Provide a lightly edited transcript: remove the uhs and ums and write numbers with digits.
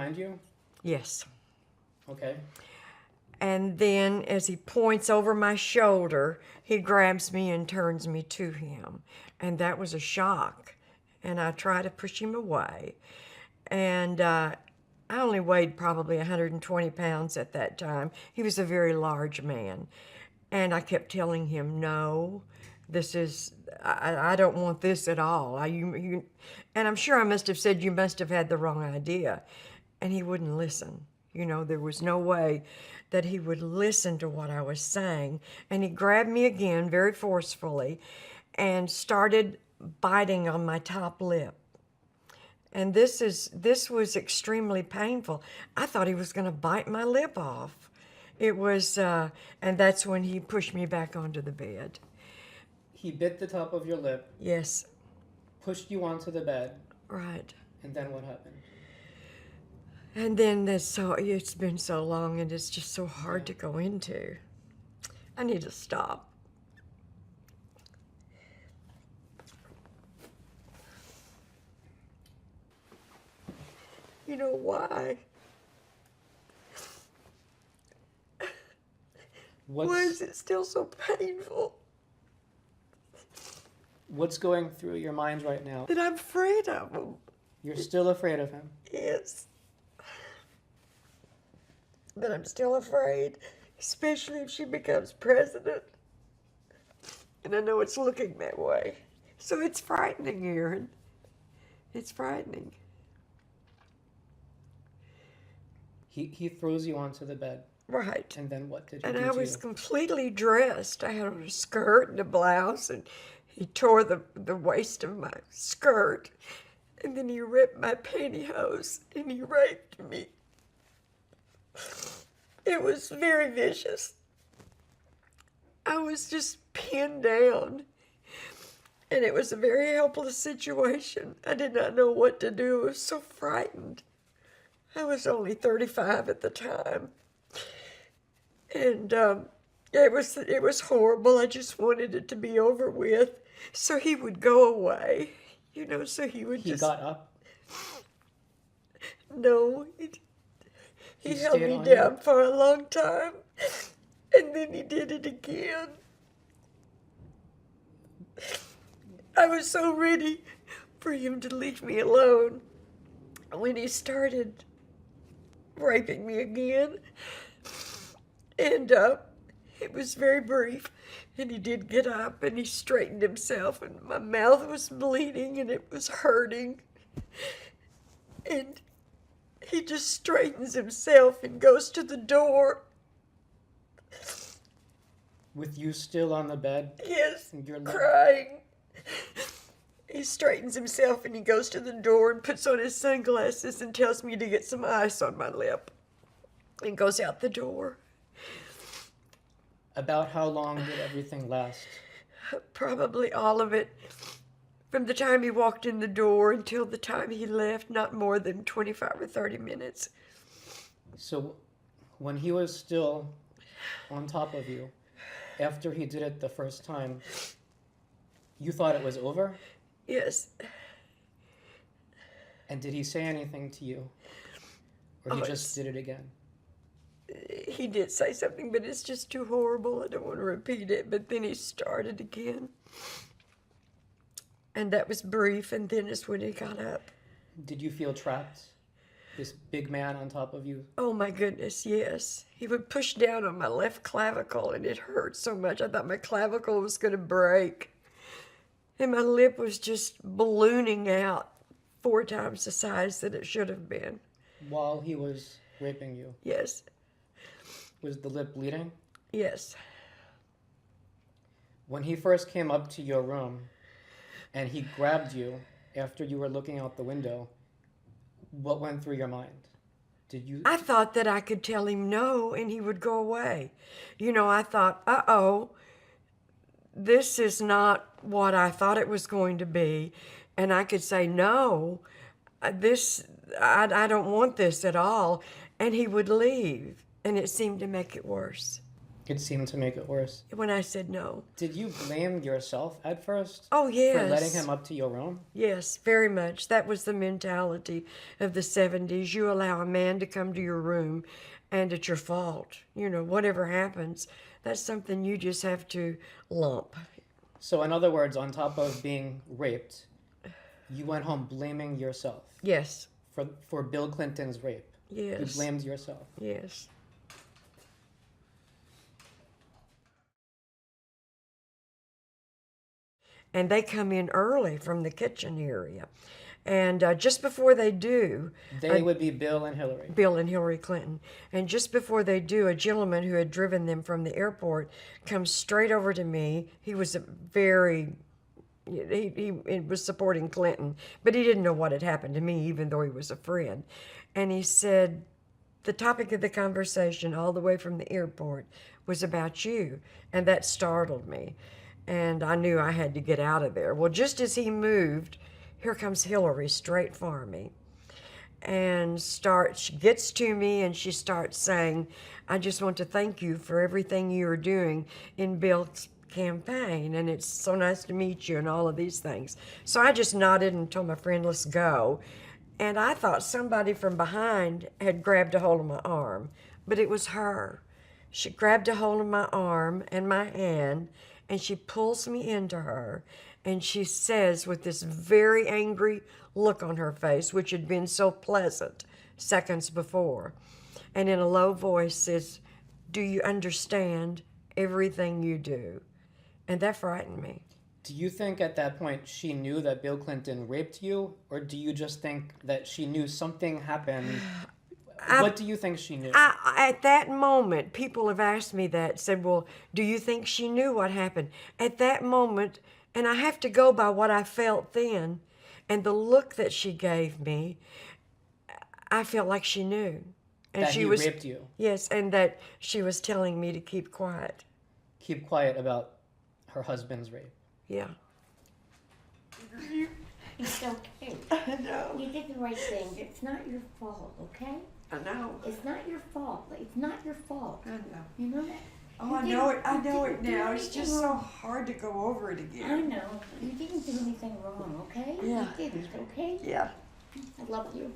behind you? Yes. Okay. And then as he points over my shoulder, he grabs me and turns me to him. And that was a shock. And I try to push him away. And I only weighed probably 120 pounds at that time. He was a very large man. And I kept telling him, no, I don't want this at all. And I'm sure I must have said, you must have had the wrong idea. And he wouldn't listen. There was no way that he would listen to what I was saying. And he grabbed me again very forcefully and started biting on my top lip. And this was extremely painful. I thought he was going to bite my lip off. It was, and that's when he pushed me back onto the bed. He bit the top of your lip. Yes. Pushed you onto the bed. Right. And then what happened? And then it's been so long and it's just so hard to go into. I need to stop. You know why? Why is it still so painful? What's going through your mind right now? That I'm afraid of him. You're still afraid of him? Yes. But I'm still afraid, especially if she becomes president. And I know it's looking that way. So it's frightening, Aaron. It's frightening. He throws you onto the bed. Right. And then what did he do And to I you? was completely dressed. I had on a skirt and a blouse, and he tore the waist of my skirt. And then he ripped my pantyhose, and he raped me. It was very vicious. I was just pinned down. And it was a very helpless situation. I did not know what to do. I was so frightened. I was only 35 at the time. And it was horrible. I just wanted it to be over with. So he would go away. So he would just... He got up? No. He held me down for a long time. And then he did it again. I was so ready for him to leave me alone when he started raping me again. And it was very brief. And he did get up and he straightened himself and my mouth was bleeding and it was hurting. And he just straightens himself and goes to the door. With you still on the bed? Yes, crying. He straightens himself and he goes to the door and puts on his sunglasses and tells me to get some ice on my lip. And goes out the door. About how long did everything last? Probably all of it. From the time he walked in the door until the time he left, not more than 25 or 30 minutes. So when he was still on top of you, after he did it the first time, you thought it was over? Yes. And did he say anything to you? Or he just did it again? He did say something, but it's just too horrible. I don't want to repeat it. But then he started again. And that was brief, and then is when he got up. Did you feel trapped? This big man on top of you? Oh my goodness, yes. He would push down on my left clavicle, and it hurt so much. I thought my clavicle was going to break. And my lip was just ballooning out 4 times the size that it should have been. While he was raping you? Yes. Was the lip bleeding? Yes. When he first came up to your room and he grabbed you after you were looking out the window, what went through your mind? I thought that I could tell him no and he would go away. I thought, uh-oh, this is not what I thought it was going to be. And I could say, no, I don't want this at all. And he would leave. And it seemed to make it worse. It seemed to make it worse. when I said no. Did you blame yourself at first Oh, yes. for letting him up to your room? Yes, very much. That was the mentality of the 70s. You allow a man to come to your room and it's your fault. You know, whatever happens, that's something you just have to lump. So in other words, on top of being raped, you went home blaming yourself Yes, for Bill Clinton's rape. You yes, blamed yourself. yes. And they come in early from the kitchen area. And just before they do, They would be Bill and Hillary. Bill and Hillary Clinton, and just before they do, a gentleman who had driven them from the airport comes straight over to me. He was he was supporting Clinton, but he didn't know what had happened to me, even though he was a friend. And he said, the topic of the conversation all the way from the airport was about you, and that startled me. And I knew I had to get out of there. Well, just as he moved, here comes Hillary straight for me. And she gets to me and she starts saying, I just want to thank you for everything you are doing in Bill's campaign, and it's so nice to meet you and all of these things. So I just nodded and told my friend, let's go. And I thought somebody from behind had grabbed a hold of my arm, but it was her. She grabbed a hold of my arm and my hand, and she pulls me into her, and she says with this very angry look on her face, which had been so pleasant seconds before, and in a low voice says, do you understand everything you do? And that frightened me. Do you think at that point she knew that Bill Clinton raped you, or do you just think that she knew something happened? What do you think she knew? At that moment, people have asked me that, said, well, do you think she knew what happened? At that moment, and I have to go by what I felt then, and the look that she gave me, I felt like she knew. And That she he was raped you? Yes, and that she was telling me to keep quiet. Keep quiet about her husband's rape. Yeah. It's okay. I know. You did the right thing. It's not your fault, okay? I know. It's not your fault. It's not your fault. I know. You know that? Oh, You I know it. didn't- I you know didn't it do now. It's anything just so wrong. hard to go over it I again. know. You didn't do anything wrong, okay? Yeah. You didn't, okay? Yeah. I love you.